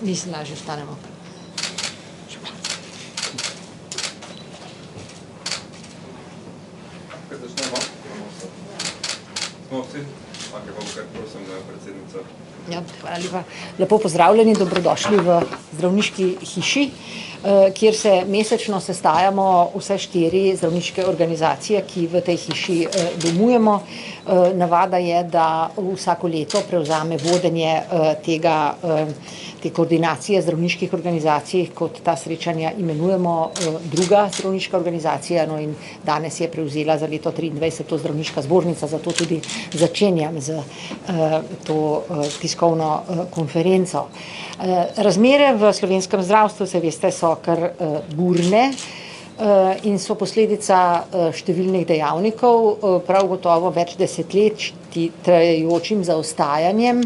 mislim, da že vstanemo. Kaj začnemo? Smo vsi? Ake pa bo kar prosim, predsednica. Ja, hvala lepa. Lepo pozdravljeni, dobrodošli v zdravniški hiši, kjer se mesečno sestajamo vse 4 zdravniške organizacije, ki v tej hiši domujemo. Navada je, da vsako leto prevzame vodenje te koordinacije zdravniških organizacij, kot ta srečanja imenujemo, druga zdravniška organizacija, no in danes je prevzela za leto 2023 to zdravniška zbornica, zato tudi začenjam z to tiskovno konferenco. Razmere v slovenskem zdravstvu, se veste, so kar burne in so posledica številnih dejavnikov, prav gotovo več desetletij trajajočim zaostajanjem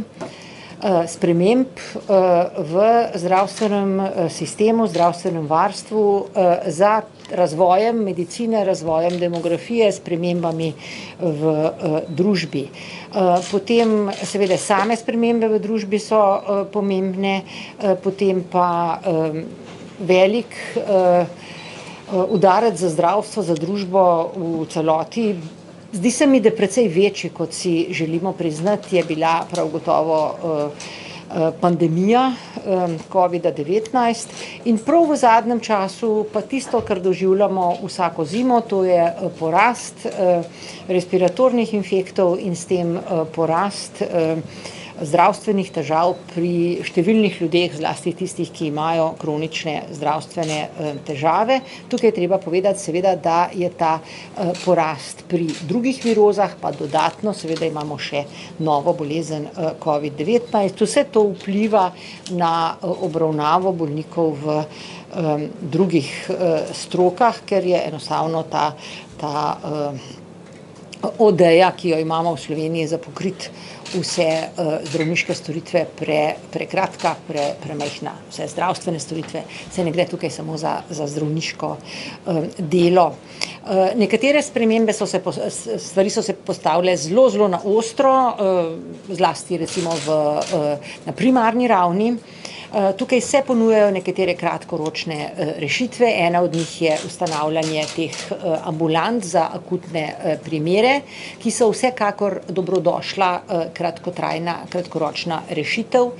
sprememb v zdravstvenem sistemu, zdravstvenem varstvu, za razvojem medicine, razvojem demografije, spremembami v družbi. Potem seveda same spremembe v družbi so pomembne, potem pa velik udarec za zdravstvo, za družbo v celoti. Zdi se mi, da precej večji, kot si želimo priznati, je bila prav gotovo pandemija COVID-19 in prav v zadnjem času pa tisto, kar doživljamo vsako zimo, to je porast respiratornih infektov in s tem porast zdravstvenih težav pri številnih ljudeh, zlasti tistih, ki imajo kronične zdravstvene težave. Tukaj je treba povedati seveda, da je ta porast pri drugih virozah, pa dodatno seveda imamo še novo bolezen COVID-19. Vse to vpliva na obravnavo bolnikov v drugih strokah, ker je enostavno ta odeja, ki jo imamo v Sloveniji za pokriti vse zdravniške storitve prekratka, premajhna, vse zdravstvene storitve, se ne gre tukaj samo za zdravniško delo. Nekatere spremembe stvari so se postavile zelo na ostro, zlasti recimo na primarni ravni. Tukaj se ponujajo nekatere kratkoročne rešitve, ena od njih je ustanavljanje teh ambulant za akutne primere, ki so vsekakor dobrodošla kratkoročna rešitev,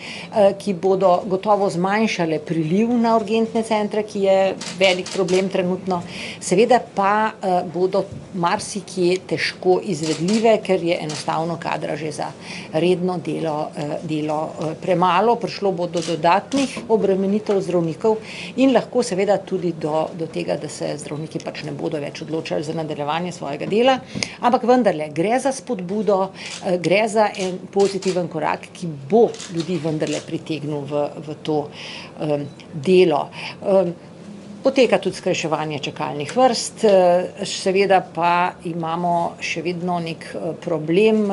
ki bodo gotovo zmanjšale priliv na urgentne centre, ki je velik problem trenutno, seveda pa bodo marsikje težko izvedljive, ker je enostavno kadra že za redno delo premalo, prišlo bo do dodatnih obremenitev zdravnikov in lahko seveda tudi do tega, da se zdravniki pač ne bodo več odločali za nadaljevanje svojega dela, ampak vendarle gre za spodbudo, gre za en pozitiven korak, ki bo ljudi vendarle pritegnil v to delo. Poteka tudi skrajševanje čakalnih vrst, seveda pa imamo še vedno nek problem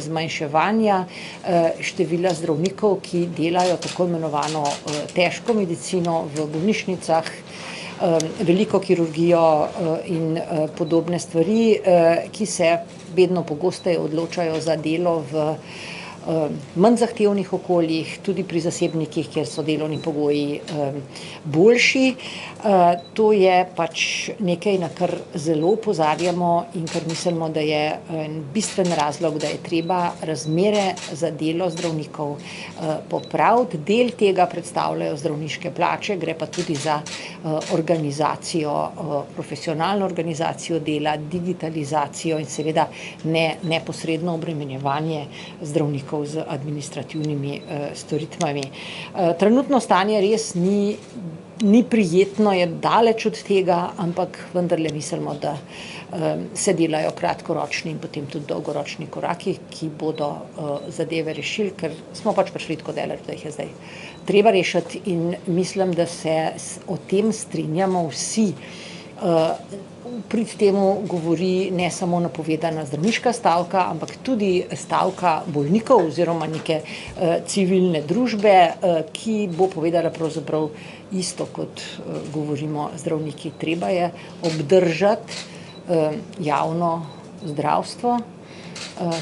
zmanjševanja števila zdravnikov, ki delajo tako imenovano težko medicino v bolnišnicah, veliko kirurgijo in podobne stvari, ki se vedno pogosteje odločajo za delo v manj zahtevnih okoljih, tudi pri zasebnikih, kjer so delovni pogoji boljši. To je pač nekaj, na kar zelo opozarjamo in kar mislimo, da je en bistven razlog, da je treba razmere za delo zdravnikov popraviti. Del tega predstavljajo zdravniške plače, gre pa tudi za organizacijo, profesionalno organizacijo dela, digitalizacijo in seveda neposredno obremenjevanje zdravnikov z administrativnimi storitvami. Trenutno stanje res ni prijetno, je daleč od tega, ampak vendarle mislimo, da se delajo kratkoročni in potem tudi dolgoročni koraki, ki bodo zadeve rešili, ker smo pač prišli tako daleč, da jih je zdaj treba rešiti in mislim, da se o tem strinjamo vsi. Prid temu govori ne samo napovedana zdravniška stavka, ampak tudi stavka bolnikov oziroma neke civilne družbe, ki bo povedala pravzaprav isto, kot govorimo zdravniki. Treba je obdržati javno zdravstvo,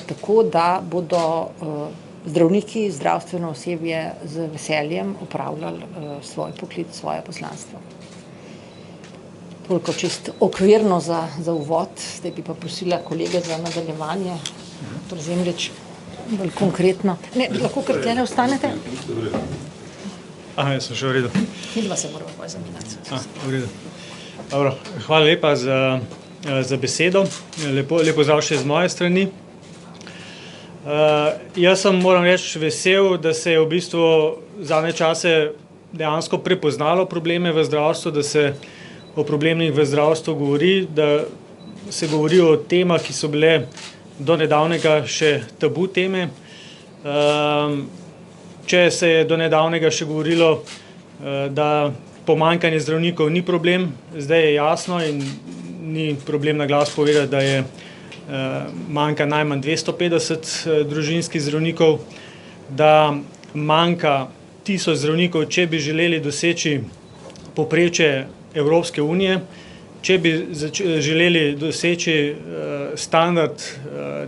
tako da bodo zdravniki, zdravstveno osebje z veseljem opravljali svoj poklic, svoje poslanstvo. Toliko čisto okvirno za uvod, zdaj bi pa prosila kolege za nadaljevanje, dr. Zemljič, bolj konkretno. Ne, lahko kar tlele ostanete? Aha, jaz sem še v redu. Midva se moramo pa zamenjati. V redu. Dobro, hvala lepa za besedo. Lepo zdrav še z moje strani. Jaz sem, moram reči, vesel, da se je v bistvu zadnje čase dejansko prepoznalo probleme v zdravstvu, da se o problemih v zdravstvu govori, da se govori o temah, ki so bile do nedavnega še tabu teme. Če se je do nedavnega še govorilo, da pomanjkanje zdravnikov ni problem, zdaj je jasno in ni problem na glas povedati, da je manjka najmanj 250 družinskih zdravnikov, da manjka 1000 zdravnikov, če bi želeli doseči povprečje Evropske unije, če bi želeli doseči standard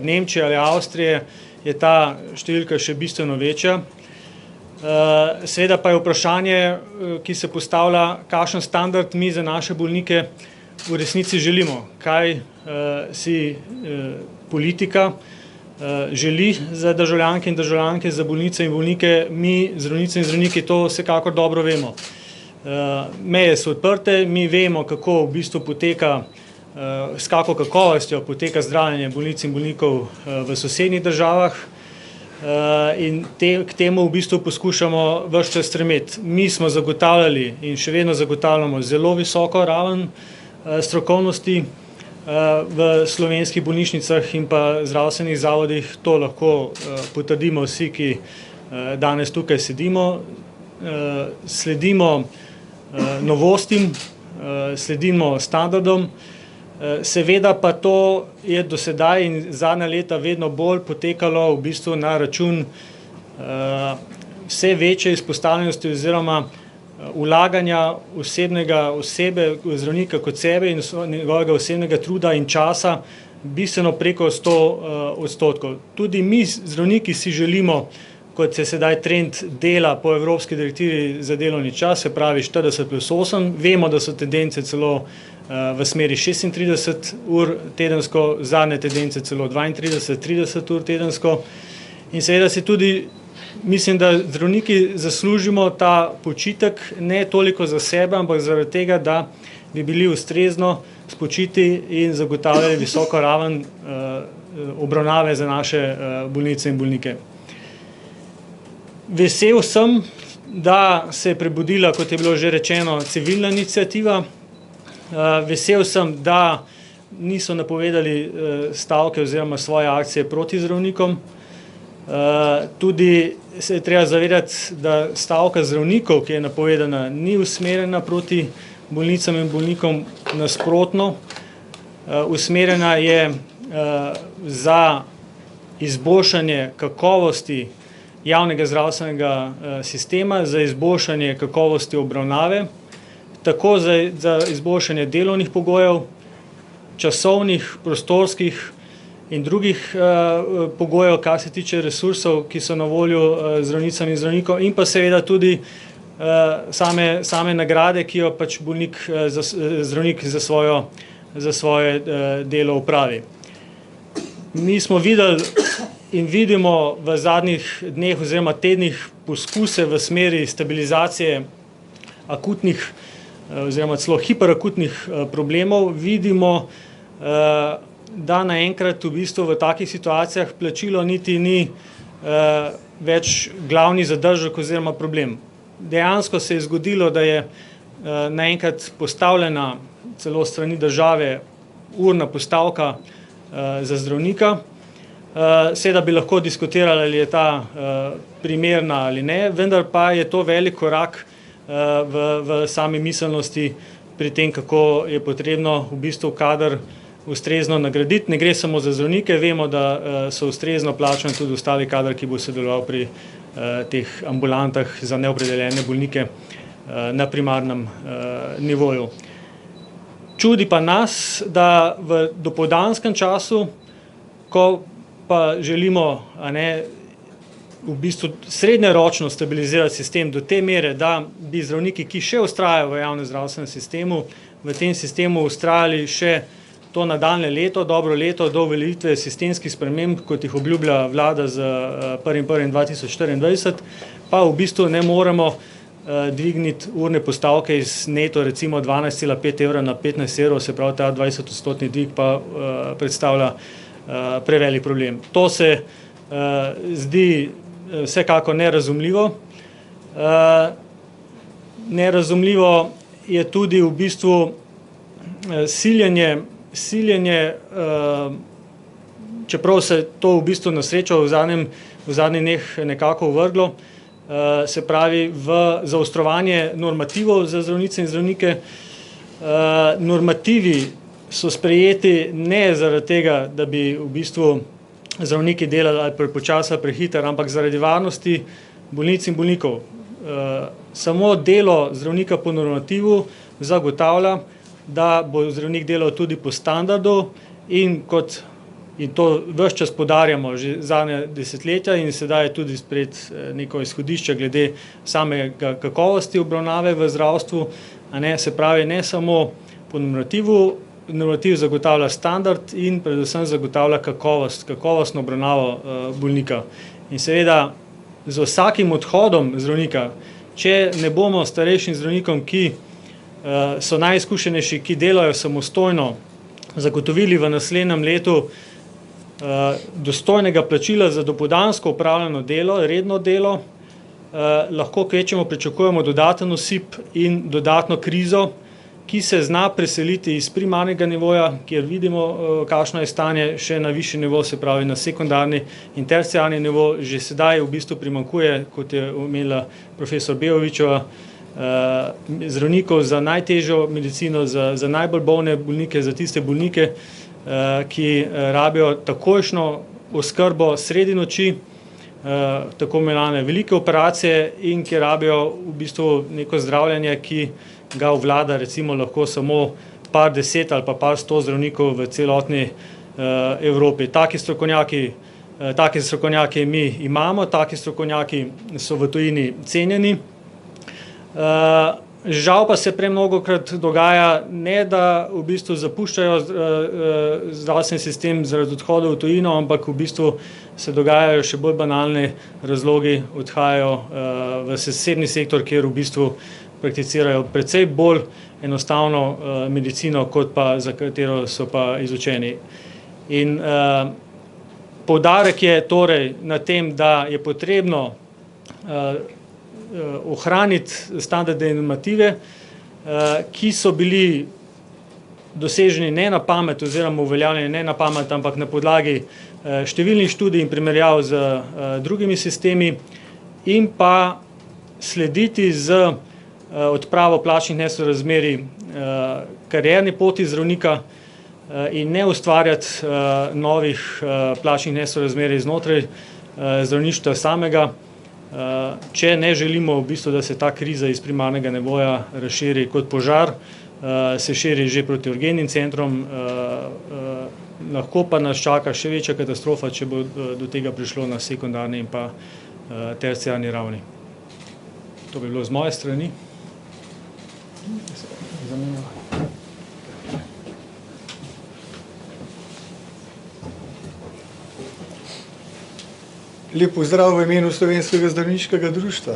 Nemčije ali Avstrije, je ta številka še bistveno večja. Seveda pa je vprašanje, ki se postavlja, kakšen standard mi za naše bolnike v resnici želimo, kaj si politika želi za državljanke in državljanke, za bolnice in bolnike, mi zdravnice in zdravniki to vsekakor dobro vemo. Meje so odprte, mi vemo, kako v bistvu poteka, s kako kakovostjo poteka zdravljenje bolnic in bolnikov v sosednjih državah. In k temu v bistvu poskušamo ves čas stremeti. Mi smo zagotavljali in še vedno zagotavljamo zelo visoko raven strokovnosti v slovenskih bolnišnicah in pa zdravstvenih zavodih. To lahko potrdimo vsi, ki danes tukaj sedimo. Sledimo novostim, sledimo standardom. Seveda pa to je do sedaj in zadnja leta vedno bolj potekalo v bistvu na račun vse večje izpostavljenosti oziroma vlaganja zdravnika kot sebe in njegovega osebnega truda in časa bistveno preko 100%. Tudi mi zdravniki si želimo, kot se sedaj trend dela po evropski direktivi za delovni čas, se pravi 40+8, vemo, da so tendence celo v smeri 36 ur tedensko, zadnje tendence celo 32-30 ur tedensko. In seveda si tudi, mislim, da zdravniki zaslužimo ta počitek ne toliko za sebe, ampak zaradi tega, da bi bili ustrezno spočiti in zagotavljali visoko raven obravnave za naše bolnice in bolnike. Vesel sem, da se je prebudila, kot je bilo že rečeno, civilna iniciativa. Vesel sem, da niso napovedali stavke oziroma svoje akcije proti zdravnikom. Tudi se je treba zavedati, da stavka zdravnikov, ki je napovedana, ni usmerjena proti bolnicam in bolnikom, nasprotno. Usmerjena je za izboljšanje kakovosti javnega zdravstvenega sistema, za izboljšanje kakovosti obravnave, tako za izboljšanje delovnih pogojev, časovnih, prostorskih in drugih pogojev, kar se tiče resursov, ki so na voljo zdravnicam in zdravnikom, in pa seveda tudi same nagrade, ki jo pač zdravnik za svoje delo opravi. Mi smo videli in vidimo v zadnjih dneh oziroma tednih poskuse v smeri stabilizacije akutnih oziroma celo hiperakutnih problemov. Vidimo, da naenkrat v bistvu v takih situacijah plačilo niti ni več glavni zadržek oziroma problem. Dejansko se je zgodilo, da je naenkrat postavljena celo strani države urna postavka za zdravnika. Seveda bi lahko diskutirali, ali je ta primerna ali ne, vendar pa je to velik korak v sami miselnosti pri tem, kako je potrebno v bistvu kader ustrezno nagraditi. Ne gre samo za zdravnike, vemo, da so ustrezno plačani tudi ostali kader, ki bo sodeloval pri teh ambulantah za neopredeljene bolnike na primarnem nivoju. Čudi pa nas, da v dopoldanskem času, ko pa želimo v bistvu srednjeročno stabilizirati sistem do te mere, da bi zdravniki, ki še vztrajajo v javnem zdravstvenem sistemu, v tem sistemu vztrajali še to nadaljne leto, dobro leto do uveljavitve sistemskih sprememb, kot jih obljublja vlada z 1.1.2024, pa v bistvu ne moremo dvigniti urne postavke iz neto recimo 12,5 evra na 15 evrov, se pravi ta 20% dvig pa predstavlja prevelik problem. To se zdi vsekako nerazumljivo. Nerazumljivo je tudi v bistvu siljenje, čeprav se to v bistvu na srečo v zadnjih dneh nekako uvrglo, se pravi v zaostrovanje normativov za zdravnice in zdravnike. Normativi so sprejeti ne zaradi tega, da bi v bistvu zdravniki delali ali prepočasno ali prehitro, ampak zaradi varnosti bolnic in bolnikov. Samo delo zdravnika po normativu zagotavlja, da bo zdravnik delal tudi po standardu in to ves čas poudarjamo že zadnja desetletja in sedaj je tudi spred neko izhodišče glede samega kakovosti obravnave v zdravstvu, se pravi ne samo po normativu, normativ zagotavlja standard in predvsem zagotavlja kakovostno obravnavo bolnika. In seveda z vsakim odhodom zdravnika, če ne bomo starejšim zdravnikom, ki so najizkušenejši, ki delajo samostojno, zagotovili v naslednjem letu dostojnega plačila za dopoldansko opravljeno delo, redno delo, lahko kvečjemu pričakujemo dodaten osip in dodatno krizo, ki se zna preseliti iz primarnega nivoja, kjer vidimo, kakšno je stanje, še na višji nivo, se pravi na sekundarni in terciarni nivo. Že sedaj v bistvu primanjkuje, kot je omenila profesor Bejovićeva, zdravnikov za najtežjo medicino, za najbolj bolne bolnike, za tiste bolnike, ki rabijo takojšnjo oskrbo sredi noči, tako imenovane velike operacije in ki rabijo v bistvu neko zdravljenje, ki ga vlada recimo lahko samo par deset ali pa par sto zdravnikov v celotni Evropi. Taki strokovnjaki mi imamo, taki strokovnjaki so v tujini cenjeni. Žal pa se premnogokrat dogaja, ne da v bistvu zapuščajo zdravstveni sistem zaradi odhoda v tujino, ampak v bistvu se dogajajo še bolj banalni razlogi, odhajajo v zasebni sektor, kjer v bistvu prakticirajo precej bolj enostavno medicino, kot pa za katero so pa izučeni. In poudarek je torej na tem, da je potrebno ohraniti standarde in normative, ki so bili doseženi ne na pamet oziroma uveljavljeni ne na pamet, ampak na podlagi številnih študij in primerjav z drugimi sistemi in pa slediti z odpravo plačnih nesorazmerij karierni poti zdravnika in ne ustvarjati novih plačnih nesorazmerij znotraj zdravništva samega, če ne želimo v bistvu, da se ta kriza iz primarnega nivoja razširi kot požar, se širi že proti urgentnim centrom, lahko pa nas čaka še večja katastrofa, če bo do tega prišlo na sekundarni in pa terciarni ravni. To bi bilo z moje strani. Lep pozdrav v imenu Slovenskega zdravniškega društva.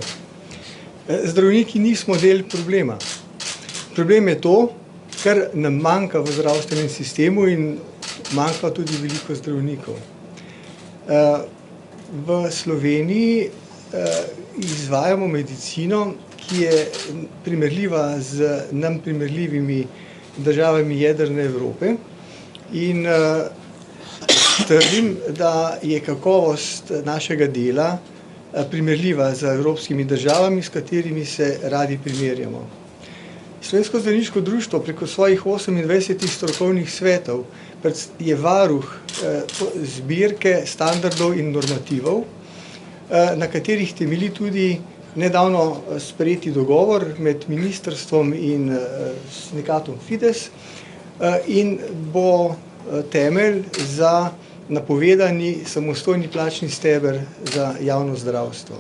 Zdravniki nismo del problema. Problem je to, kar nam manjka v zdravstvenem sistemu in manjka tudi veliko zdravnikov. V Sloveniji izvajamo medicino, ki je primerljiva z nam primerljivimi državami jedrne Evrope in trdim, da je kakovost našega dela primerljiva z evropskimi državami, s katerimi se radi primerjamo. Slovensko zdravniško društvo preko svojih 28 strokovnih svetov je varuh zbirke standardov in normativov, na katerih temelji tudi nedavno sprejeti dogovor med ministrstvom in sindikatom Fides in bo temelj za napovedani samostojni plačni steber za javno zdravstvo.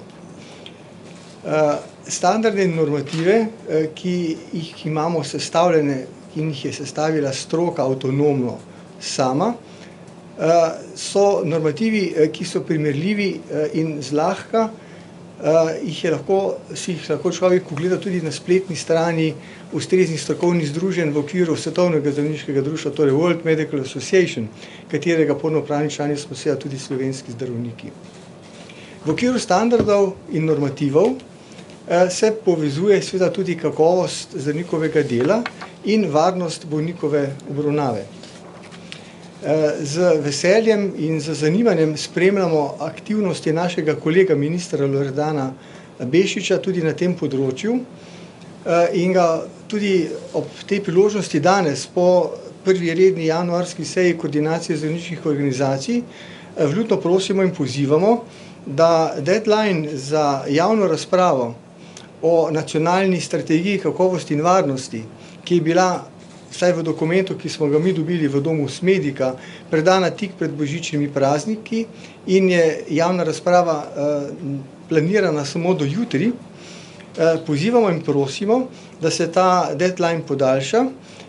Standarde in normative, ki jih imamo sestavljene in jih je sestavila stroka avtonomno sama, so normativi, ki so primerljivi in zlahka, si jih lahko človek pogleda tudi na spletni strani ustreznih strokovnih združenj v okviru Svetovnega zdravniškega društva, torej World Medical Association, katerega polnopravni člani smo seveda tudi slovenski zdravniki. V okviru standardov in normativov se povezuje seveda tudi kakovost zdravnikovega dela in varnost bolnikove obravnave. Z veseljem in z zanimanjem spremljamo aktivnosti našega kolega ministra Loredana Bešiča tudi na tem področju in ga tudi ob tej priložnosti danes po prvi redni januarski seji koordinacije zdravniških organizacij vljudno prosimo in pozivamo, da deadline za javno razpravo o nacionalni strategiji kakovosti in varnosti, ki je bila vsaj v dokumentu, ki smo ga mi dobili v domu Smedika, predana tik pred božičnimi prazniki in je javna razprava planirana samo do jutri, pozivamo in prosimo, da se ta deadline podaljša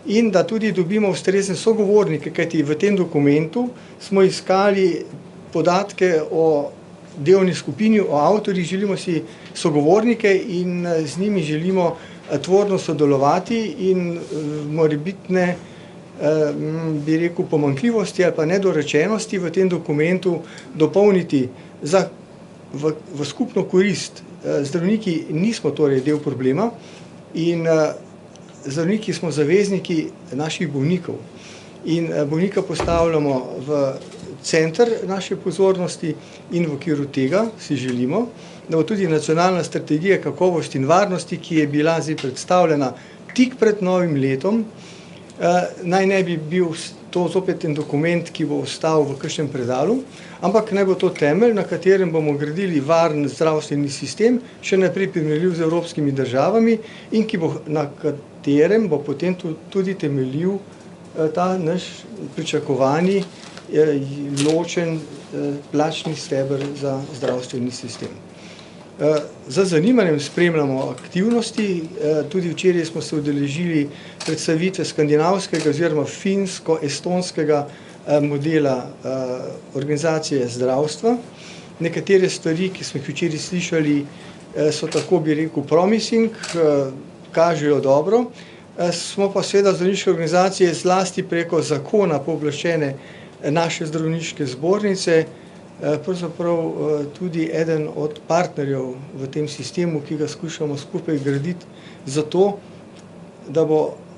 in da tudi dobimo ustrezne sogovornike, kajti v tem dokumentu smo iskali podatke o delovni skupini, o avtorjih, želimo si sogovornike in z njimi želimo tvorno sodelovati in morebitne, bi rekel, pomanjkljivosti ali pa nedorečenosti v tem dokumentu dopolniti v skupno korist. Zdravniki nismo torej del problema in zdravniki smo zavezniki naših bolnikov. In bolnika postavljamo v center naše pozornosti in v okviru tega si želimo, da bo tudi nacionalna strategija kakovosti in varnosti, ki je bila zdaj predstavljena tik pred novim letom, naj ne bi bil to zopet en dokument, ki bo ostal v kakšnem predalu, ampak naj bo to temelj, na katerem bomo gradili varen zdravstveni sistem, še naprej primerljiv z evropskimi državami in na katerem bo potem tudi temeljil ta naš pričakovani ločen plačni steber za zdravstveni sistem. Z zanimanjem spremljamo aktivnosti, tudi včeraj smo se udeležili predstavitve skandinavskega oziroma finsko-estonskega modela organizacije zdravstva. Nekatere stvari, ki smo jih včeraj slišali, so tako, bi rekel, promising, kažejo dobro. Smo pa seveda zdravniške organizacije zlasti preko zakona pooblaščene naše zdravniške zbornice, pravzaprav tudi eden od partnerjev v tem sistemu, ki ga skušamo skupaj graditi, zato, da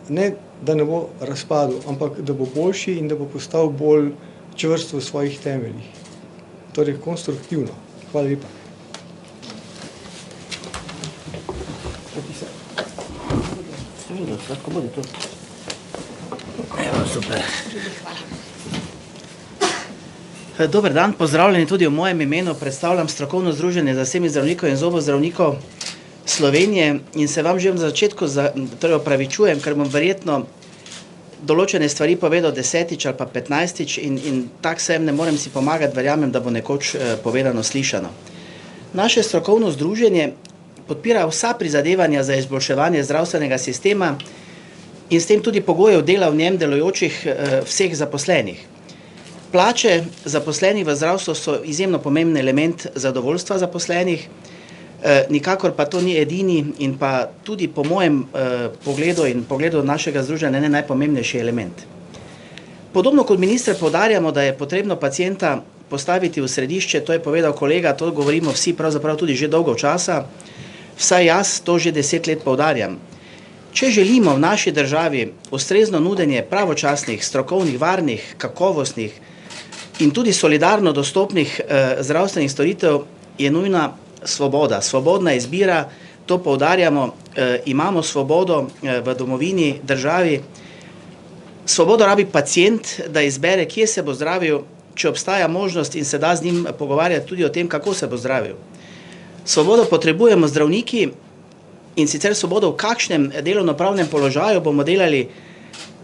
ne bo razpadel, ampak da bo boljši in da bo postal bolj čvrst v svojih temeljih. Torej, konstruktivno. Hvala lepa. Evo, super. Dober dan, pozdravljeni tudi v mojem imenu. Predstavljam strokovno združenje zasebnih zdravnikov in zobozdravnikov Slovenije in se vam že v začetku opravičujem, ker bom verjetno določene stvari povedal 10. ali pa 15. in tak sem, ne morem si pomagati, verjamem, da bo nekoč povedano slišano. Naše strokovno združenje podpira vsa prizadevanja za izboljševanje zdravstvenega sistema in s tem tudi pogojev dela v njem delujočih vseh zaposlenih. Plače zaposlenih v zdravstvu so izjemno pomemben element zadovoljstva zaposlenih, nikakor pa to ni edini in pa tudi po mojem pogledu in pogledu našega združenja ne najpomembnejši element. Podobno kot minister poudarjamo, da je potrebno pacienta postaviti v središče, to je povedal kolega, to govorimo vsi pravzaprav tudi že dolgo časa, vsaj jaz to že 10 let poudarjam. Če želimo v naši državi ustrezno nudenje pravočasnih, strokovnih, varnih, kakovostnih in tudi solidarno dostopnih zdravstvenih storitev, je nujna svoboda, svobodna izbira, to poudarjamo, imamo svobodo v domovini, državi. Svobodo rabi pacient, da izbere, kje se bo zdravil, če obstaja možnost in se da z njim pogovarjati tudi o tem, kako se bo zdravil. Svobodo potrebujemo zdravniki in sicer svobodo, v kakšnem delovnopravnem položaju bomo delali,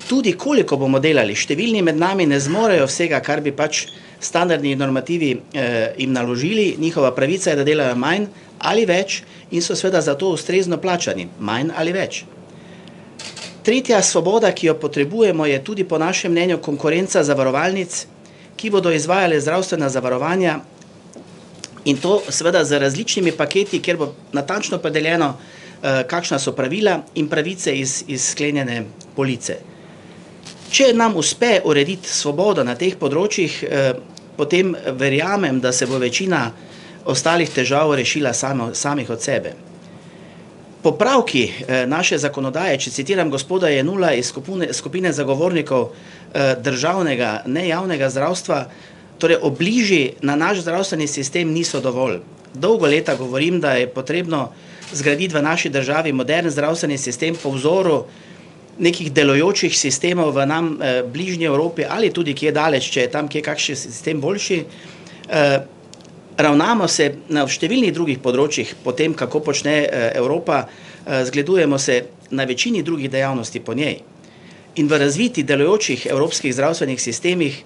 tudi koliko bomo delali. Številni med nami ne zmorejo vsega, kar bi pač standardni normativi jim naložili, njihova pravica je, da delajo manj ali več in so seveda za to ustrezno plačani, manj ali več. Tretja svoboda, ki jo potrebujemo, je tudi po našem mnenju konkurenca zavarovalnic, ki bodo izvajale zdravstvena zavarovanja in to seveda z različnimi paketi, kjer bo natančno opredeljeno, kakšna so pravila in pravice iz sklenjene police. Če nam uspe urediti svobodo na teh področjih, potem verjamem, da se bo večina ostalih težav rešila samih od sebe. Popravki naše zakonodaje, če citiram gospoda Jenula iz skupine zagovornikov državnega, ne javnega zdravstva, torej obliži na naš zdravstveni sistem niso dovolj. Dolgo leta govorim, da je potrebno zgraditi v naši državi modern zdravstveni sistem po vzoru nekih delujočih sistemov v nam bližnji Evropi ali tudi kje daleč, če je tam kje kakšen sistem boljši. Ravnamo se na številnih drugih področjih po tem, kako počne Evropa, zgledujemo se na večini drugih dejavnosti po njej. In v razvitih delujočih evropskih zdravstvenih sistemih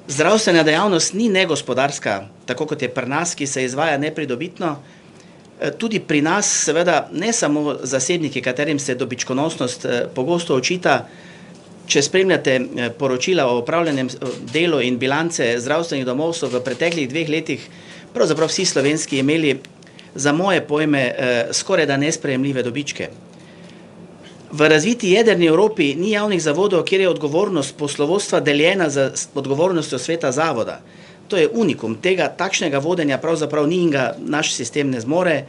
zdravstvena dejavnost ni negospodarska, tako kot je pri nas, ki se izvaja nepridobitno. Tudi pri nas seveda ne samo zasebniki, katerim se dobičkonosnost pogosto očita. Če spremljate poročila o opravljenem delu in bilance zdravstvenih domov, so v preteklih 2 letih pravzaprav vsi slovenski imeli za moje pojme skoraj da nesprejemljive dobičke. V razviti jedrni Evropi ni javnih zavodov, kjer je odgovornost poslovodstva deljena z odgovornostjo sveta zavoda. To je unikum, takšnega vodenja pravzaprav ni in ga naš sistem ne zmore.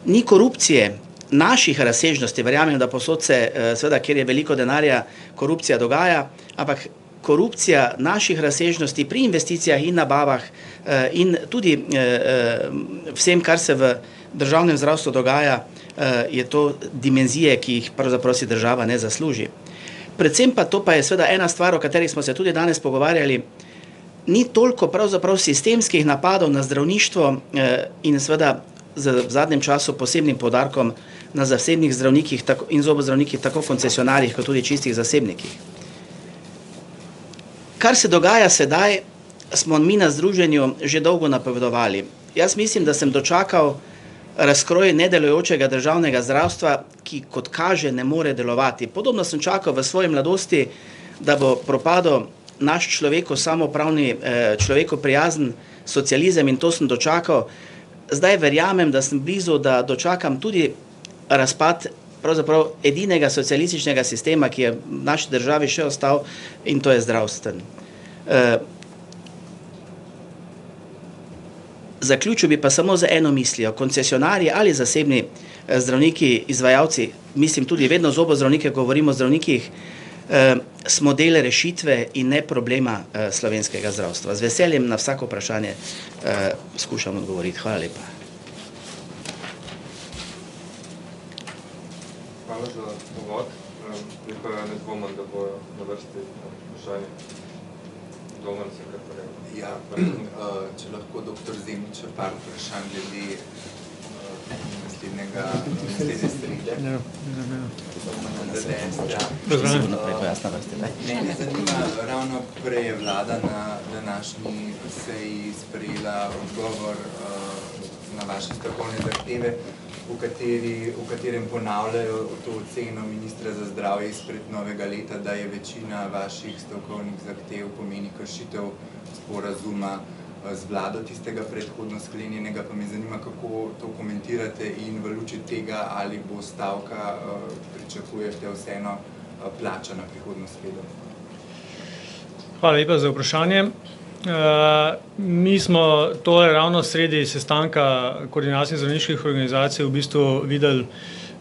Ni korupcije naših razsežnosti, verjamem, da posod se, seveda, kjer je veliko denarja, korupcija dogaja, ampak korupcija naših razsežnosti pri investicijah in nabavah in tudi vsem, kar se v državnem zdravstvu dogaja, je to dimenzije, ki jih pravzaprav si država ne zasluži. Predvsem pa to pa je seveda ena stvar, o kateri smo se tudi danes pogovarjali, ni toliko pravzaprav sistemskih napadov na zdravništvo in seveda v zadnjem času posebnim poudarkom na zasebnih zdravnikih in zobozdravnikih, tako koncesionarjih, kot tudi čistih zasebnikih. Kar se dogaja sedaj, smo mi na združenju že dolgo napovedovali. Jaz mislim, da sem dočakal razkroj nedelujočega državnega zdravstva, ki kot kaže ne more delovati. Podobno sem čakal v svoji mladosti, da bo propadel naš samoupravni, človekoprijazen socializem in to sem dočakal. Zdaj verjamem, da sem blizu, da dočakam tudi razpad pravzaprav edinega socialističnega sistema, ki je v naši državi še ostal in to je zdravstven. Zaključil bi pa samo z eno mislijo. Koncesionarji ali zasebni zdravniki, izvajalci, mislim tudi vedno zobozdravnike, govorimo o zdravnikih, smo del rešitve in ne problema slovenskega zdravstva. Z veseljem na vsako vprašanje skušam odgovoriti. Hvala lepa. Hvala za uvod. Pa ne dvomim, da bo na vrsti vprašanje. Dvomim se, kar pa ja, če lahko doktor Zemljič par vprašanj glede naslednje strelje. Mene zanima, ravno prej je vlada na današnji seji sprejela odgovor na vaše strokovne zahteve, v katerem ponavljajo to oceno ministra za zdravje izpred novega leta, da je večina vaših strokovnih zahtev pomeni kršitev sporazuma z vlado tistega predhodno sklenjenega, pa me zanima, kako to komentirate in v luči tega, ali bo stavka, pričakujete vseeno plačana prihodno sredo. Hvala lepa za vprašanje. Mi smo tole ravno sredi sestanka koordinacije zdravniških organizacij v bistvu videli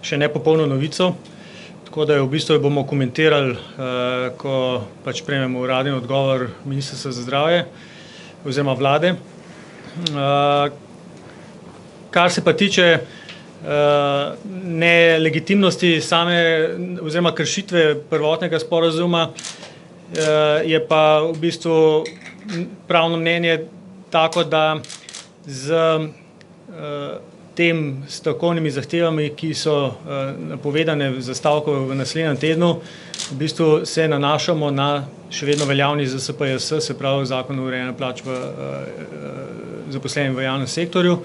še nepopolno novico, tako da jo v bistvu bomo komentirali, ko pač prejmemo uradni odgovor Ministrstva za zdravje oziroma vlade. Kar se pa tiče nelegitimnosti same oziroma kršitve prvotnega sporazuma, je pa v bistvu pravno mnenje tako, da z tem stavkovnimi zahtevami, ki so napovedane za stavko v naslednjem tednu, v bistvu se nanašamo na še vedno veljavni ZSPJS, se pravi Zakon o urejanju plač zaposlenim v javnem sektorju,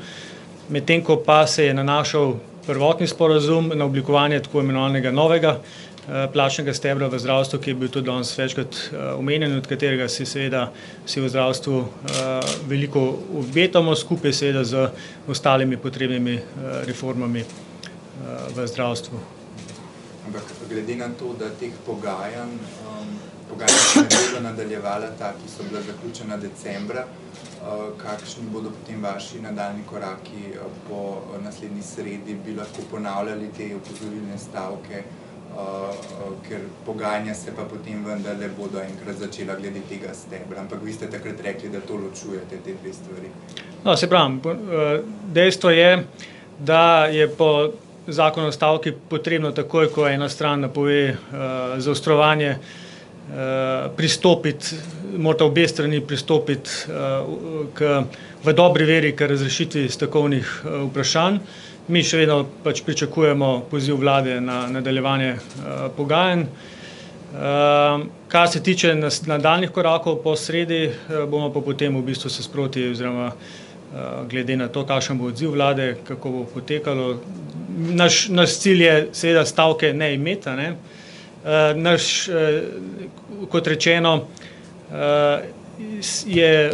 medtem ko pa se je nanašal prvotni sporazum na oblikovanje tako imenovanega novega plačnega stebra v zdravstvu, ki je bil tudi danes večkrat omenjen, od katerega si seveda vsi v zdravstvu veliko obetamo, skupaj seveda z ostalimi potrebnimi reformami v zdravstvu. Ampak glede na to, da teh pogajanj se ne bodo nadaljevala, ta, ki so bila zaključena decembra, kakšni bodo potem vaši nadaljni koraki po naslednji sredi, bi lahko ponavljali te opozorilne stavke, ker pogajanja se pa potem vendarle bodo enkrat začela glede tega stebra, ampak vi ste takrat rekli, da to ločujete, te dve stvari. No, se pravim, dejstvo je, da je po zakonu o stavki potrebno takoj, ko ena stran napove zaostrovanje, pristopiti, morata obe strani pristopiti v dobri veri k razrešitvi stavkovnih vprašanj. Mi še vedno pač pričakujemo poziv vlade na nadaljevanje pogajanj. Kar se tiče nadaljnjih korakov po sredi, bomo pa potem v bistvu se sproti oziroma glede na to, kakšen bo odziv vlade, kako bo potekalo. Naš cilj je seveda stavke ne imeti, ne. Kot rečeno, je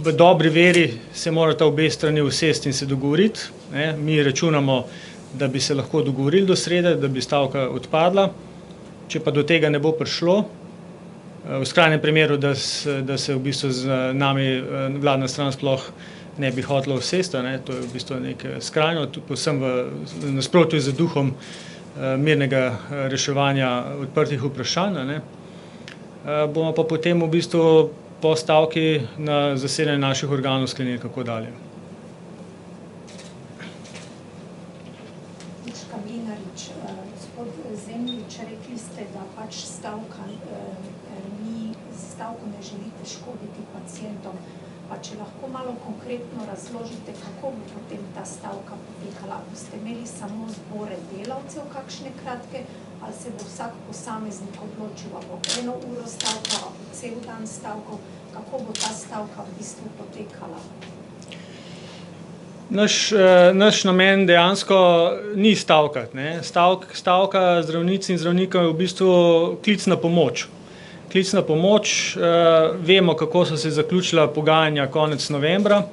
v dobri veri se morata obe strani usesti in se dogovoriti. Mi računamo, da bi se lahko dogovorili do srede, da bi stavka odpadla. Če pa do tega ne bo prišlo, v skrajnem primeru, da se v bistvu z nami vladna stran sploh ne bi hotela usesti, to je v bistvu nekaj skrajno, povsem v nasprotju z duhom mirnega reševanja odprtih vprašanj, bomo pa potem v bistvu po stavki na zasedanju naših organov sklenili, kako dalje. Gospod Zemljič, rekli ste, da pač stavko ne želite škoditi pacientom. Pa če lahko malo konkretno razložite, kako bo potem ta stavka potekala. Boste imeli samo zbore delavcev kakšne kratke, ali se bo vsak posameznik odločil, ali bo 1 uro stavka, ali bo cel dan stavkal, kako bo ta stavka v bistvu potekala? Naš namen dejansko ni stavkati. Stavka zdravnic in zdravnikov je v bistvu klic na pomoč. Klic na pomoč, vemo, kako so se zaključila pogajanja konec novembra.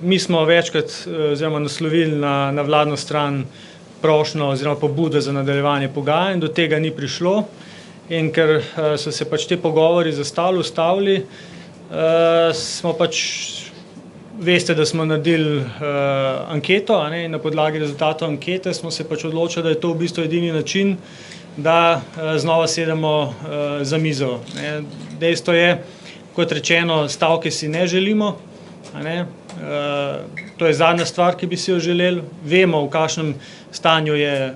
Mi smo večkrat oziroma naslovili na vladno stran prošnjo oziroma pobudo za nadaljevanje pogajanj, do tega ni prišlo. In ker so se pač te pogovori ustavili, smo pač, veste, da smo naredili anketo, in na podlagi rezultatov ankete smo se pač odločili, da je to v bistvu edini način, da znova sedemo za mizo. Dejstvo je, kot rečeno, stavke si ne želimo. To je zadnja stvar, ki bi si jo želeli. Vemo, v kakšnem stanju je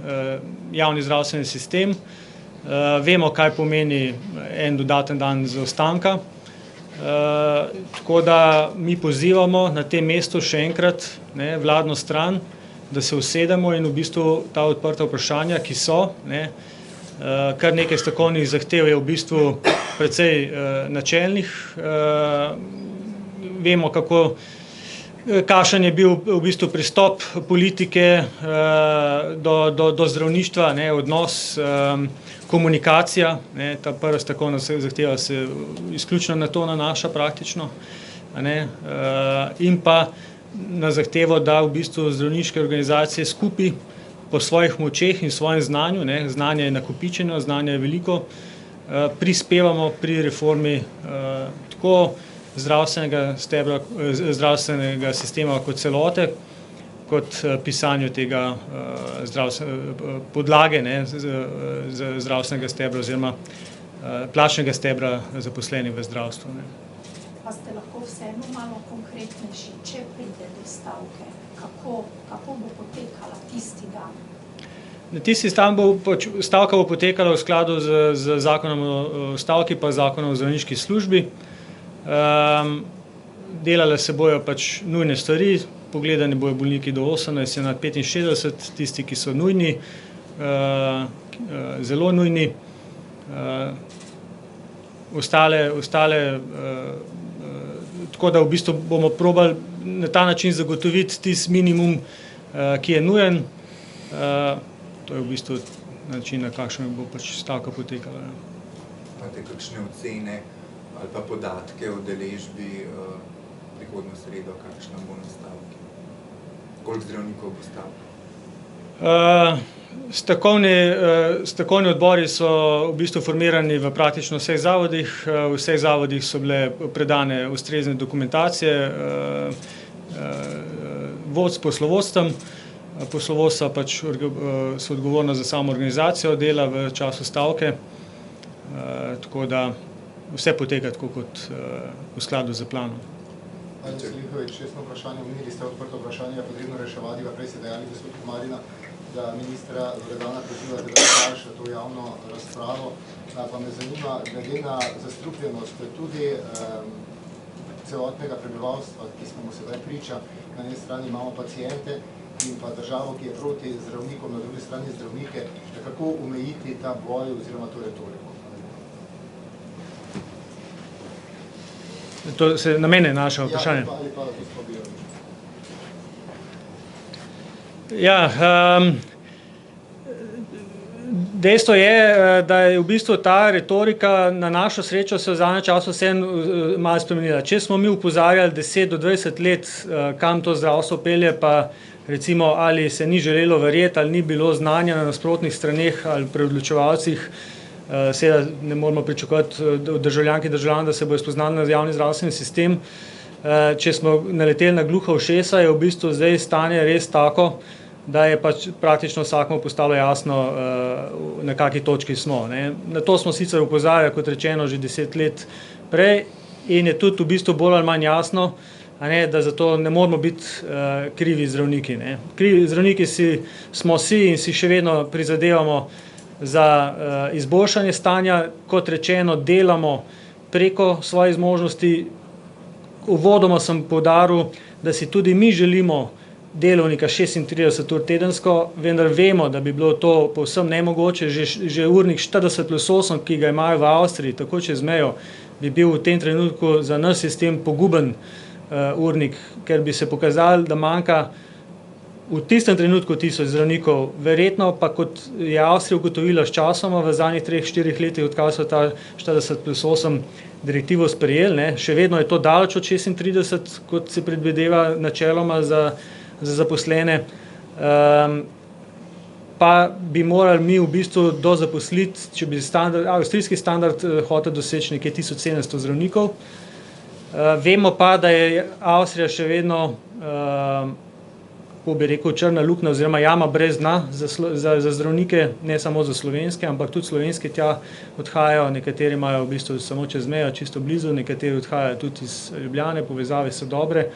javni zdravstveni sistem. Vemo, kaj pomeni en dodaten dan zaostanka. Tako da mi pozivamo na tem mestu še enkrat vladno stran, da se usedemo in v bistvu ta odprta vprašanja, ki so, kar nekaj stavkovnih zahtev je v bistvu precej načelnih. Vemo, kakšen je bil v bistvu pristop politike do zdravništva, odnos, komunikacija, ta prva stavkovna zahteva se izključno na to nanaša praktično, in pa na zahtevo, da v bistvu zdravniške organizacije skupaj po svojih močeh in svojem znanju, znanje je nakopičeno, znanje je veliko, prispevamo pri reformi tako zdravstvenega sistema kot celote, kot pisanju tega podlage zdravstvenega stebra oziroma plačnega stebra zaposlenih v zdravstvu. Pa ste lahko vseeno malo konkretnejši, če pride do stavke, kako bo potekala tisti dan? Tisti dan stavka bo potekala v skladu z zakonom o stavki pa zakonom o zdravniški službi. Delale se bojo pač nujne stvari, pogledani bojo bolniki do 18, je nad 65, tisti, ki so nujni, zelo nujni. Ostale, tako da v bistvu bomo probali na ta način zagotoviti tisti minimum, ki je nujen. To je v bistvu način, na kakšen bo pač stavka potekala. Imate kakšne ocene ali pa podatke o udeležbi prihodnjo sredo, kakšna bo na stavki? Koliko zdravnikov bo stavka? Strokovni odbori so v bistvu formirani v praktično vseh zavodih. V vseh zavodih so bile predane ustrezne dokumentacije poslovodstvom. Poslovodstva pač so odgovorna za samo organizacijo dela v času stavke. Tako da vse poteka tako kot v skladu z planom. Slihovič, šestno vprašanje, omenili ste odprto vprašanje, je potrebno reševati, prej ste dejali, gospod Komarina, da ministra Loredana pozivate, da vpraša to javno razpravo. Pa me zanima, glede na zastrupljenost tudi celotnega prebivalstva, ki smo mu sedaj priča, na eni strani imamo pacijente in pa državo, ki je proti zdravnikom, na drugi strani zdravnike, kako omejiti ta boj oziroma to retoriko? To se na mene naša vprašanje. Ali pa gospod Birovič. Ja, dejstvo je, da je v bistvu ta retorika na našo srečo se v zadnjem času vseeno malo spremenila. Če smo mi upozarjali 10 do 20 let, kam to zdravstvo pelje, pa recimo ali se ni želelo verjeti, ali ni bilo znanja na nasprotnih straneh ali pri odločevalcih, seveda ne moramo pričakovati od državljank in državljanov, da se bojo spoznali na javni zdravstveni sistem. Če smo naleteli na gluha ušesa, je v bistvu zdaj stanje res tako, da je pač praktično vsakmu postalo jasno, na kaki točki smo. Na to smo sicer opozarjali, kot rečeno, že 10 let prej in je tudi v bistvu bolj ali manj jasno, da zato ne moramo biti krivi zdravniki. Krivi zdravniki smo in si še vedno prizadevamo za izboljšanje stanja, kot rečeno, delamo preko svojih zmožnosti. Uvodoma sem poudaril, da si tudi mi želimo delovnika 36 ur tedensko, vendar vemo, da bi bilo to povsem nemogoče. Že urnik 40+8, ki ga imajo v Avstriji, tako čez mejo, bi bil v tem trenutku za nas sistem poguben urnik, ker bi se pokazali, da manjka v tistem trenutku 1000 zdravnikov. Verjetno pa, kot je Avstrija ugotovila s časoma v zadnjih 3-4 letih, odkar so ta 40+8 direktivo sprejeli, še vedno je to daleč od 36, kot se predvideva načeloma za zaposlene, pa bi morali mi v bistvu dozaposliti, če bi avstrijski standard hotel doseči nekje 1700 zdravnikov. Vemo pa, da je Avstrija še vedno, kako bi rekel, črna luknja oziroma jama brez dna za zdravnike, ne samo za slovenske, ampak tudi slovenske tja odhajajo, nekateri imajo v bistvu samo čez mejo, čisto blizu, nekateri odhajajo tudi iz Ljubljane, povezave so dobre.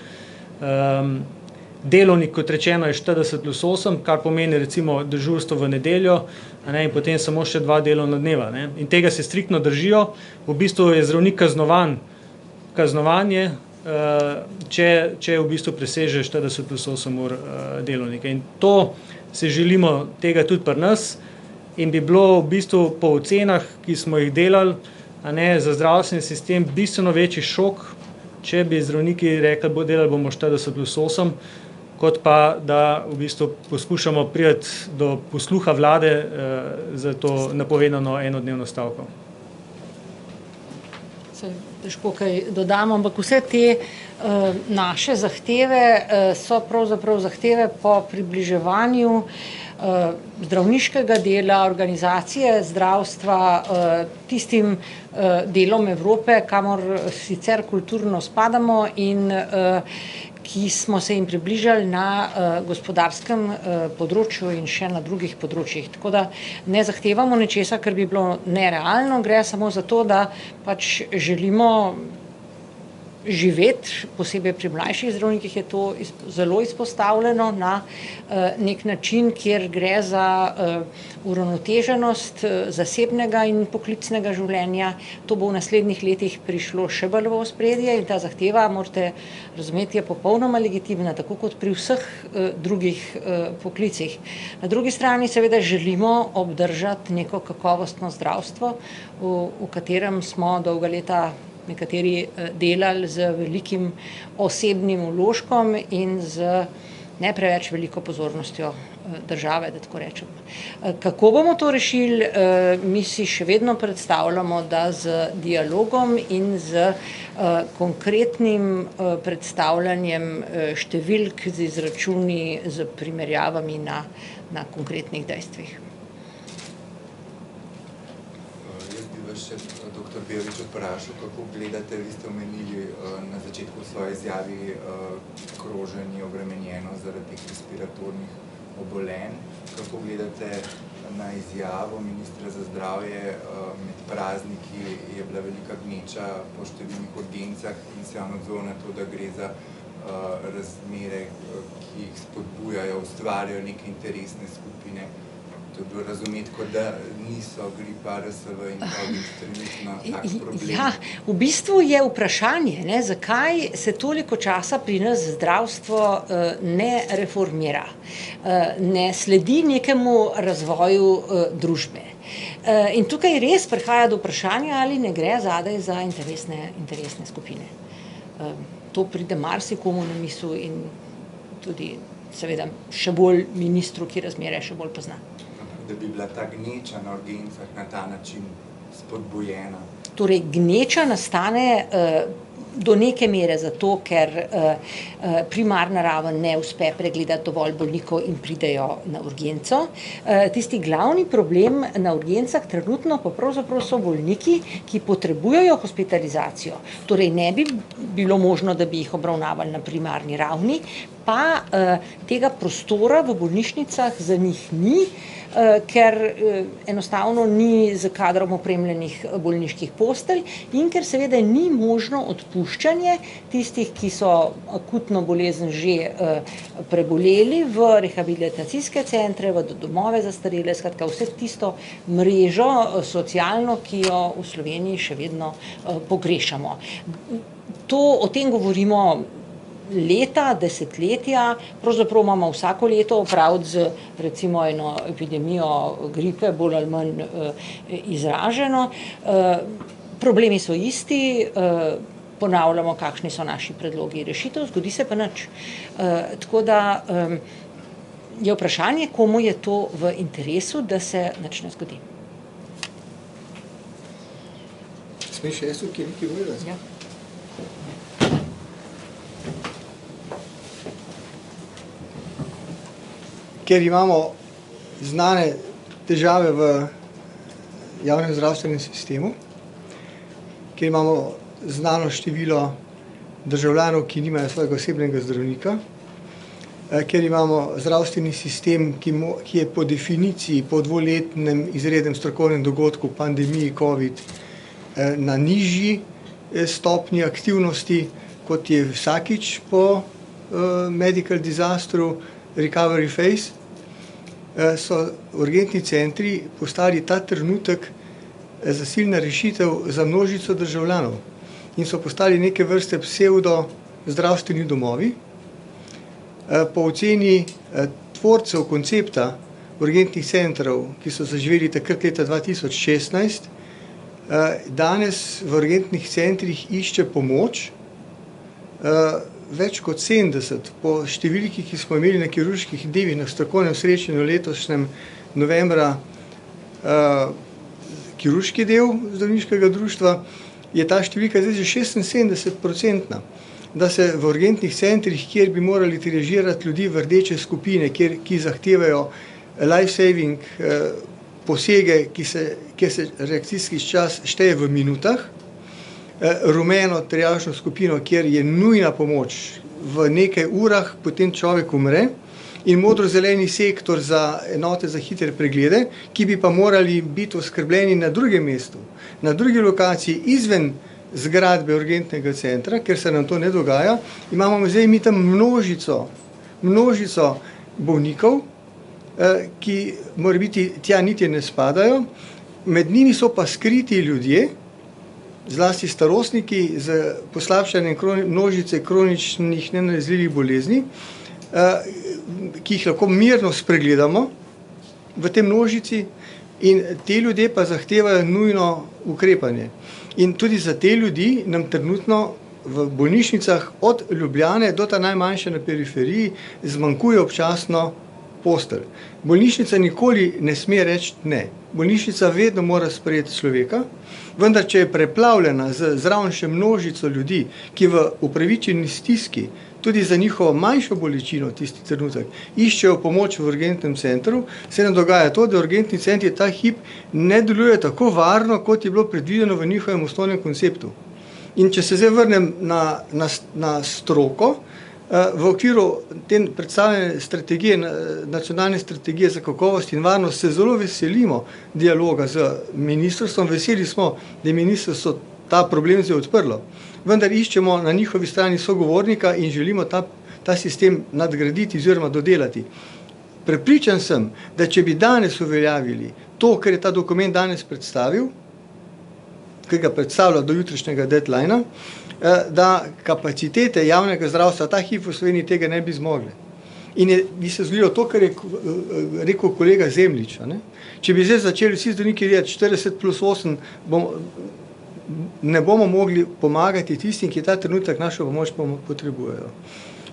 Delovnik, kot rečeno, je 40+8, kar pomeni recimo dežurstvo v nedeljo, in potem samo še 2 delovna dneva. In tega se striktno držijo. V bistvu je zdravnik kaznovanje, če v bistvu preseže 40+8 ur delovnika. In to se želimo tega tudi pri nas in bi bilo v bistvu po ocenah, ki smo jih delali, za zdravstveni sistem bistveno večji šok, če bi zdravniki rekli, delali bomo 40+8, kot pa da v bistvu poskušamo priti do posluha vlade za to napovedano enodnevno stavko. Težko kaj dodamo, ampak vse te naše zahteve so pravzaprav zahteve po približevanju zdravniškega dela, organizacije zdravstva, tistim delom Evrope, kamor sicer kulturno spadamo in ki smo se jim približali na gospodarskem področju in še na drugih področjih. Tako da ne zahtevamo nečesa, kar bi bilo nerealno, gre samo za to, da pač želimo živeti, posebej pri mlajših zdravnikih je to zelo izpostavljeno na nek način, kjer gre za uravnoteženost zasebnega in poklicnega življenja. To bo v naslednjih letih prišlo še bolj v ospredje in ta zahteva, morate razumeti, je popolnoma legitimna, tako kot pri vseh drugih poklicih. Na drugi strani seveda želimo obdržati neko kakovostno zdravstvo, v katerem smo dolga leta nekateri delali z velikim osebnim vložkom in z ne preveč veliko pozornostjo države, da tako rečem. Kako bomo to rešili? Mi si še vedno predstavljamo, da z dialogom in z konkretnim predstavljanjem številk, z izračuni, z primerjavami na konkretnih dejstvih. Še dr. Beović vprašal, kako gledate, vi ste omenili na začetku v svoji izjavi kroženje obremenjeno zaradi respiratornih obolenj. Kako gledate na izjavo ministra za zdravje? Med prazniki je bila velika gneča po številnih urgencah in se vam odzval na to, da gre za razmere, ki jih spodbujajo, ustvarjajo neke interesne skupine. To je bilo razumeti, kot da niso gripa, RSV in COVID trenutno tak problem. Ja, v bistvu je vprašanje, ne, zakaj se toliko časa pri nas zdravstvo ne reformira, ne sledi nekemu razvoju družbe. In tukaj res prihaja do vprašanja, ali ne gre zadaj za interesne skupine. To pride marsikomu na misel in tudi seveda še bolj ministru, ki razmere še bolj pozna. Da bi bila ta gneča na urgencah na ta način spodbujena? Torej, gneča nastane do neke mere zato, ker primarna raven ne uspe pregledati dovolj bolnikov in pridejo na urgenco. Tisti glavni problem na urgencah trenutno pa pravzaprav so bolniki, ki potrebujejo hospitalizacijo. Torej, ne bi bilo možno, da bi jih obravnavali na primarni ravni, pa tega prostora v bolnišnicah za njih ni, ker enostavno ni z kadrom opremljenih bolniških postelj in ker seveda ni možno odpuščanje tistih, ki so akutno bolezen že preboleli, v rehabilitacijske centre, v domove za starele, skratka vse tisto mrežo socialno, ki jo v Sloveniji še vedno pogrešamo. O tem govorimo leta, desetletja, pravzaprav imamo vsako leto opraviti z recimo eno epidemijo gripe, bolj ali manj izraženo. Problemi so isti, ponavljamo, kakšni so naši predlogi rešitev, zgodi se pa nič. Tako da je vprašanje, komu je to v interesu, da se nič ne zgodi. Smeš jaz tukaj nekaj povedati? Ja. Ker imamo znane težave v javnem zdravstvenem sistemu, ker imamo znano število državljanov, ki nimajo svojega osebnega zdravnika, ker imamo zdravstveni sistem, ki je po definiciji po dvoletnem izrednem strokovnem dogodku, pandemiji COVID, na nižji stopnji aktivnosti, kot je vsakič po medical disastru, recovery phase, so urgentni centri postali ta trenutek zasilna rešitev za množico državljanov in so postali neke vrste psevdo zdravstveni domovi. Po oceni tvorcev koncepta urgentnih centrov, ki so zaživeli takrat leta 2016, danes v urgentnih centrih išče pomoč več kot 70, po številki, ki smo imeli na kirurških dnevih na strokovnem srečanju letošnjem novembra, kirurški del zdravniškega društva, je ta številka zdaj že 76%, da se v urgentnih centrih, kjer bi morali triažirati ljudi v rdeče skupine, ki zahtevajo life-saving posege, kjer se reakcijski čas šteje v minutah, rumeno triažno skupino, kjer je nujna pomoč v nekaj urah, potem človek umre, in modro-zeleni sektor za enote za hitre preglede, ki bi pa morali biti oskrbljeni na drugem mestu, na drugi lokaciji izven zgradbe urgentnega centra, ker se nam to ne dogaja, imamo zdaj mi tam množico bolnikov, ki morebiti tja niti ne spadajo, med njimi so pa skriti ljudje, zlasti starostniki z poslabšanjem množice kroničnih nenalezljivih bolezni, ki jih lahko mirno spregledamo v tej množici, in te ljudje pa zahtevajo nujno ukrepanje. In tudi za te ljudi nam trenutno v bolnišnicah od Ljubljane do ta najmanjše na periferiji zmanjkuje občasno postelj. Bolnišnica nikoli ne sme reči ne. Bolnišnica vedno mora sprejeti človeka, vendar če je preplavljena z zraven še množico ljudi, ki v upravičeni stiski, tudi za njihovo manjšo bolečino tisti trenutek, iščejo pomoč v urgentnem centru, se nam dogaja to, da urgentni centri ta hip ne delujejo tako varno, kot je bilo predvideno v njihovem osnovnem konceptu. In če se zdaj vrnem na stroko, v okviru te predstavljene strategije, nacionalne strategije za kakovost in varnost se zelo veselimo dialoga z ministrstvom, veseli smo, da je ministrstvo ta problem zdaj odprlo. Vendar iščemo na njihovi strani sogovornika in želimo ta sistem nadgraditi oziroma dodelati. Prepričan sem, da če bi danes uveljavili to, kar je ta dokument danes predstavil, ki ga predstavlja do jutrišnjega deadlinea, da kapacitete javnega zdravstva ta hip v Sloveniji tega ne bi zmogli. In bi se zgodilo to, kar je rekel kolega Zemljič. Če bi zdaj začeli vsi zdravniki reči 40+8, ne bomo mogli pomagati tistim, ki ta trenutek našo pomoč potrebujejo.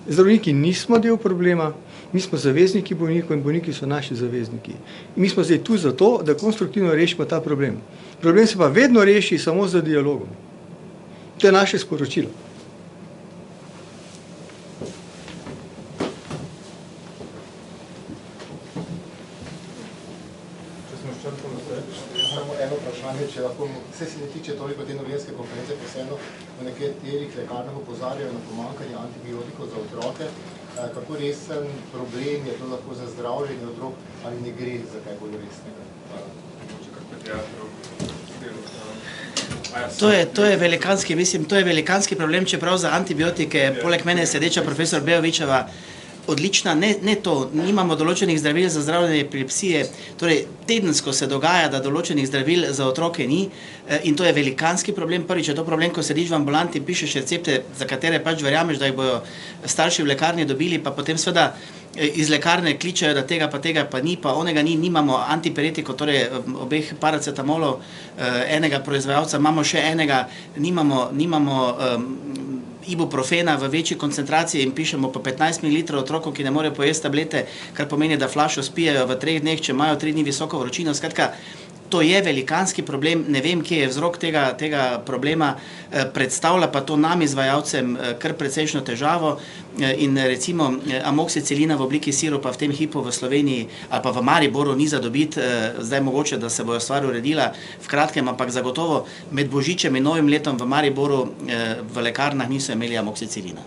Zdravniki nismo del problema, mi smo zavezniki bolnikov in bolniki so naši zavezniki. In mi smo zdaj tu zato, da konstruktivno rešimo ta problem. Problem se pa vedno reši samo z dialogom. To je naše sporočilo. Samo eno vprašanje, če lahko, vse se ne tiče toliko te novinske konference, pa vseeno v nekaterih lekarnah opozarjajo na pomanjkanje antibiotikov za otroke. Kako resen problem je to lahko za zdravljenje otrok, ali ne gre za kaj bolj resnega? To je velikanski, mislim, to je velikanski problem, čeprav za antibiotike, poleg mene sedeča profesor Bejovičeva, odlična, ne to, nimamo določenih zdravil za zdravljenje epilepsije, torej tedensko se dogaja, da določenih zdravil za otroke ni, in to je velikanski problem. Prvič je to problem, ko sediš v ambulanti in pišeš recepte, za katere pač verjameš, da jih bojo starši v lekarni dobili, pa potem seveda iz lekarne kličajo, da tega pa ni, pa onega ni, nimamo antipiretiko, torej obeh paracetamolov, enega proizvajalca, imamo še enega, nimamo ibuprofena v večji koncentraciji in pišemo po 15 ml otrokom, ki ne morejo pojesti tablete, kar pomeni, da flašo spijajo v 3 dneh, če imajo 3 dni visoko vročino. Skratka, to je velikanski problem, ne vem, kje je vzrok tega problema, predstavlja pa to nam izvajalcem kar precejšno težavo in recimo amoksicilina v obliki sirupa v tem hipu v Sloveniji ali pa v Mariboru ni za dobiti, zdaj mogoče, da se bojo stvar uredila v kratkem, ampak zagotovo med Božičem in Novim letom v Mariboru v lekarnah niso imeli amoksicilina.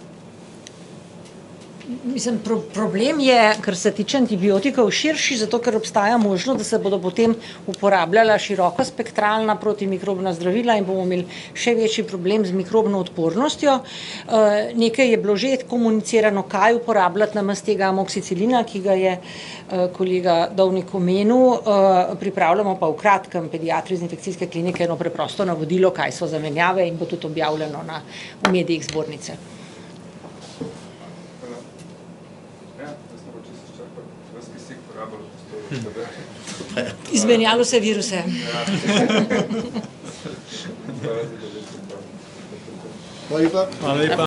Mislim, problem je, kar se tiče antibiotikov, širši, zato ker obstaja možnost, da se bodo potem uporabljala široko spektralna protimikrobna zdravila in bomo imeli še večji problem z mikrobno odpornostjo. Nekaj je bilo že komunicirano, kaj uporabljati namesto tega amoksicilina, ki ga je kolega Dovnik omenil. Pripravljamo pa v kratkem pediatri iz infekcijske klinike eno preprosto navodilo, kaj so zamenjave, in bo tudi objavljeno v medijih zbornice. Izmenjalo se viruse. Hvala lepa. Hvala lepa.